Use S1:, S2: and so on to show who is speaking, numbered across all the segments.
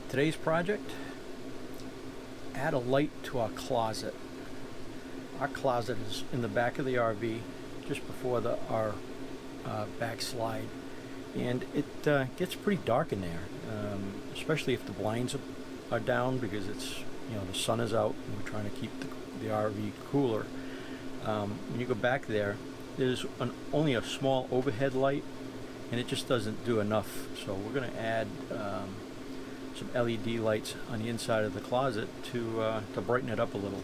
S1: Today's project, add a light to our closet. Our closet is in the back of the RV, just before our backslide, and it gets pretty dark in there, especially if the blinds are down, because it's, the sun is out and we're trying to keep the RV cooler. When you go back there, there's only a small overhead light, and it just doesn't do enough. So we're going to add some LED lights on the inside of the closet to brighten it up a little.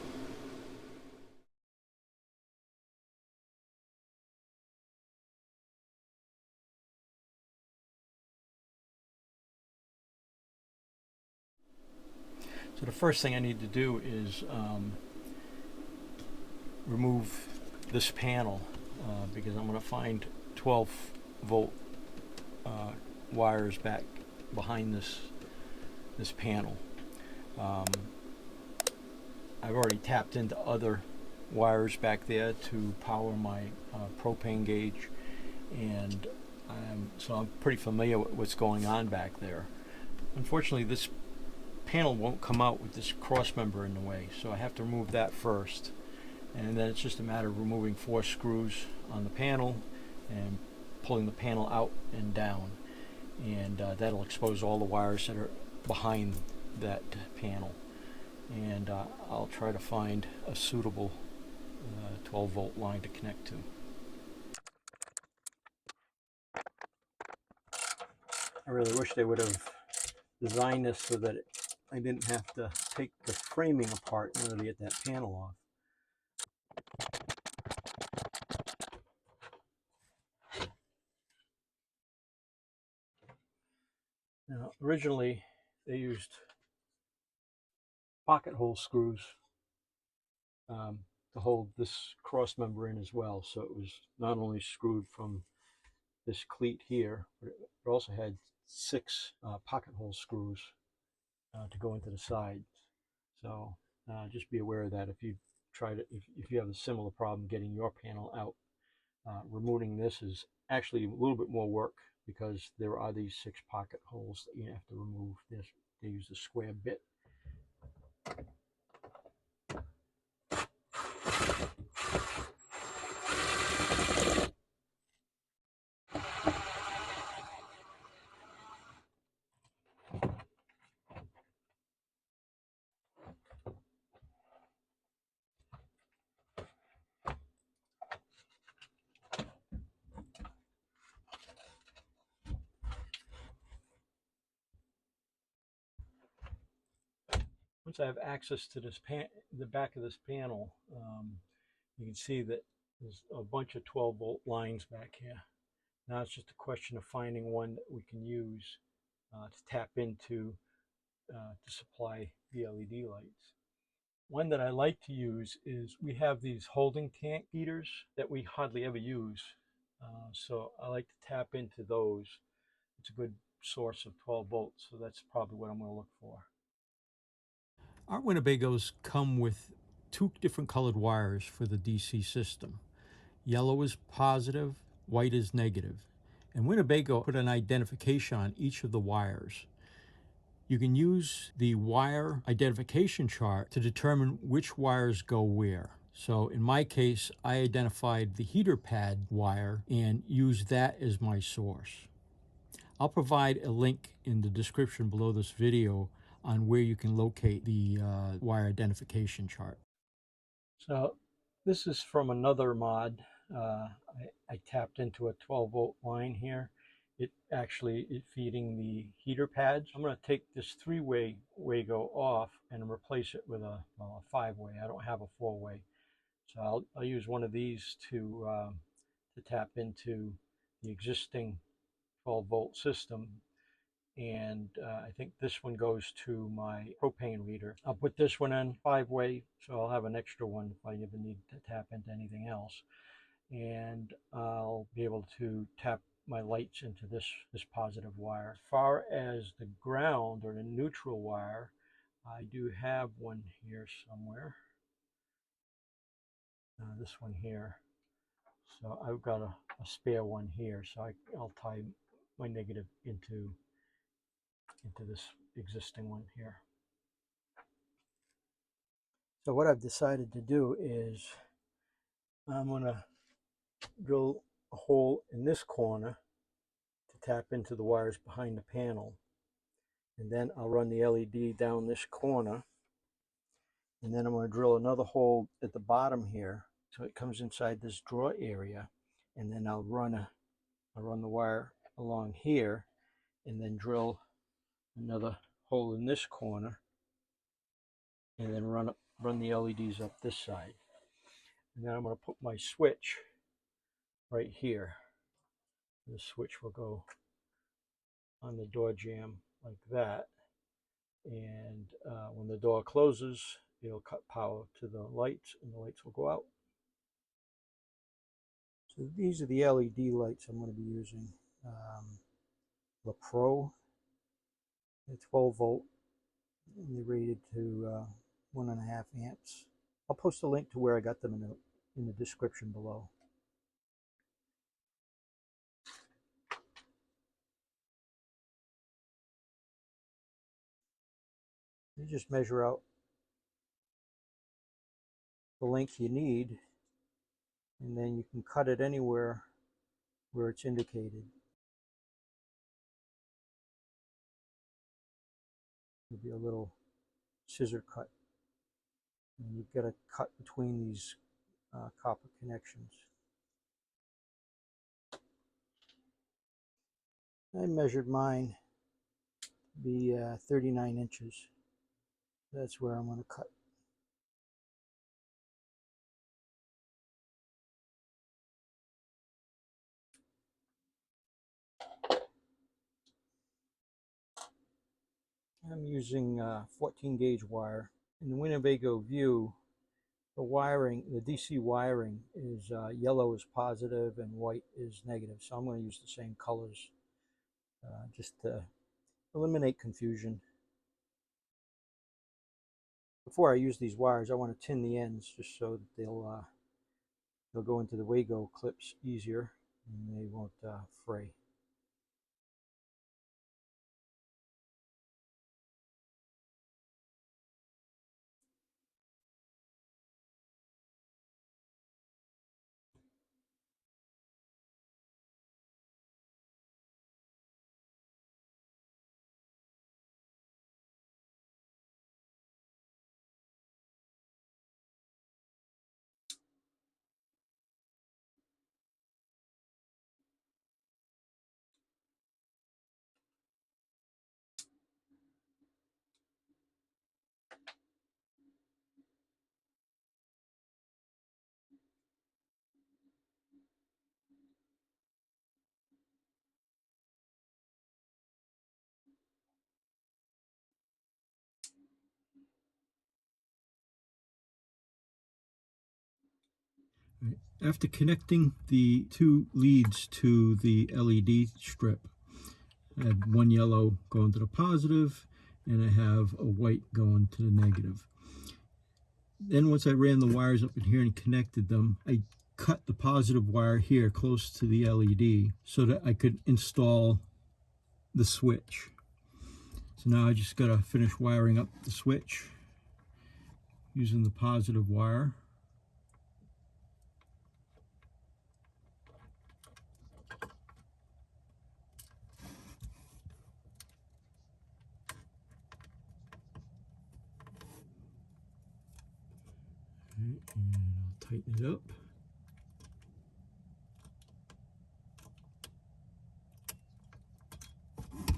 S1: So the first thing I need to do is remove this panel, because I'm going to find 12-volt wires back behind this panel. I've already tapped into other wires back there to power my propane gauge, and so I'm pretty familiar with what's going on back there. Unfortunately, this panel won't come out with this cross member in the way, so I have to remove that first, and then it's just a matter of removing 4 screws on the panel and pulling the panel out and down, and that'll expose all the wires that are behind that panel, and I'll try to find a suitable 12-volt line to connect to. I really wish they would have designed this so that I didn't have to take the framing apart in order to get that panel off. Now, originally they used pocket hole screws to hold this cross member in as well, so it was not only screwed from this cleat here, but it also had 6 pocket hole screws to go into the sides. So just be aware of that if you if you have a similar problem getting your panel out. Removing this is actually a little bit more work, because there are these 6 pocket holes that you have to remove. They use the square bit. Once I have access to this the back of this panel, you can see that there's a bunch of 12-volt lines back here. Now it's just a question of finding one that we can use to tap into to supply the LED lights. One that I like to use is, we have these holding tank heaters that we hardly ever use, so I like to tap into those. It's a good source of 12 volts, so that's probably what I'm going to look for. Our Winnebagos come with 2 different colored wires for the DC system. Yellow is positive, white is negative. And Winnebago put an identification on each of the wires. You can use the wire identification chart to determine which wires go where. So in my case, I identified the heater pad wire and used that as my source. I'll provide a link in the description below this video on where you can locate the wire identification chart. So this is from another mod. I tapped into a 12-volt line here. It actually is feeding the heater pads. I'm going to take this 3-way Wago off and replace it with a 5-way. I don't have a 4-way, so I'll use one of these to tap into the existing 12-volt system. And I think this one goes to my propane reader. I'll put this one in 5-way, so I'll have an extra one if I ever need to tap into anything else. And I'll be able to tap my lights into this positive wire. As far as the ground or the neutral wire, I do have one here somewhere. This one here. So I've got a spare one here, so I'll tie my negative into this existing one here. So what I've decided to do is I'm going to drill a hole in this corner to tap into the wires behind the panel. And then I'll run the LED down this corner. And then I'm going to drill another hole at the bottom here so it comes inside this drawer area. And then I'll run the wire along here and then drill another hole in this corner and then run the LEDs up this side. And then I'm going to put my switch right here. The switch will go on the door jamb like that, and when the door closes, it'll cut power to the lights and the lights will go out. So these are the LED lights I'm going to be using. La Pro, they're 12 volt, and they're rated to 1.5 amps. I'll post a link to where I got them in the description below. You just measure out the length you need, and then you can cut it anywhere where it's indicated. There'll be a little scissor cut, and you've got to cut between these copper connections. I measured mine to be 39 inches. That's where I'm going to cut. I'm using 14 gauge wire. In the Winnebago View, the wiring, the DC wiring is yellow is positive and white is negative. So I'm going to use the same colors just to eliminate confusion. Before I use these wires, I want to tin the ends just so that they'll go into the Wago clips easier and they won't fray. After connecting the two leads to the LED strip, I have one yellow going to the positive and I have a white going to the negative. Then once I ran the wires up in here and connected them, I cut the positive wire here close to the LED so that I could install the switch. So now I just got to finish wiring up the switch using the positive wire. And I'll tighten it up.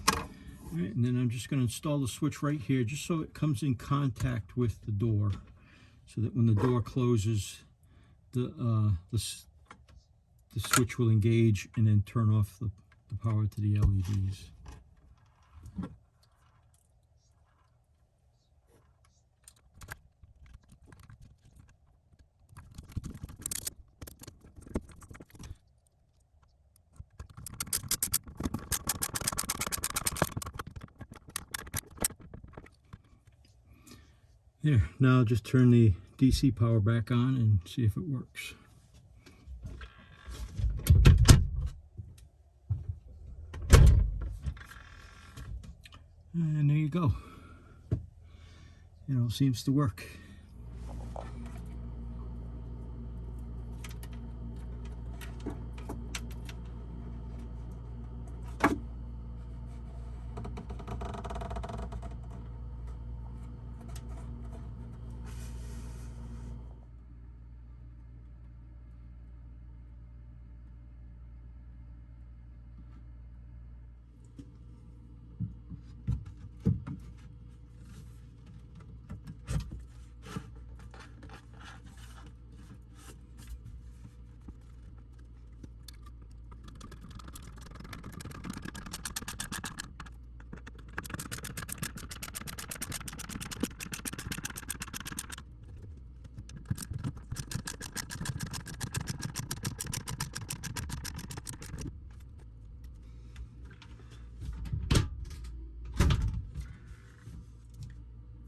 S1: All right, and then I'm just going to install the switch right here just so it comes in contact with the door, so that when the door closes, the switch will engage and then turn off the power to the LEDs. There, now I'll just turn the DC power back on and see if it works. And there you go. Seems to work.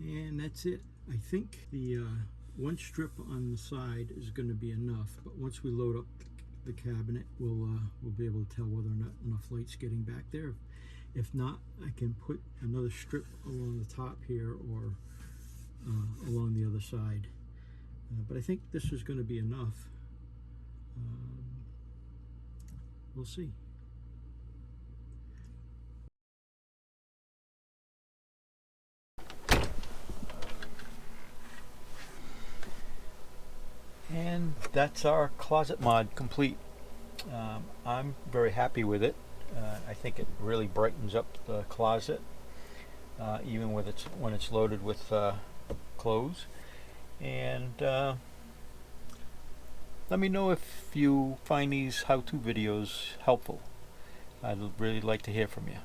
S1: And that's it. I think the one strip on the side is going to be enough, but once we load up the cabinet, we'll be able to tell whether or not enough light's getting back there. If not, I can put another strip along the top here or along the other side. But I think this is going to be enough. We'll see. And that's our closet mod complete. I'm very happy with it. I think it really brightens up the closet, even when it's loaded with clothes. And let me know if you find these how-to videos helpful. I'd really like to hear from you.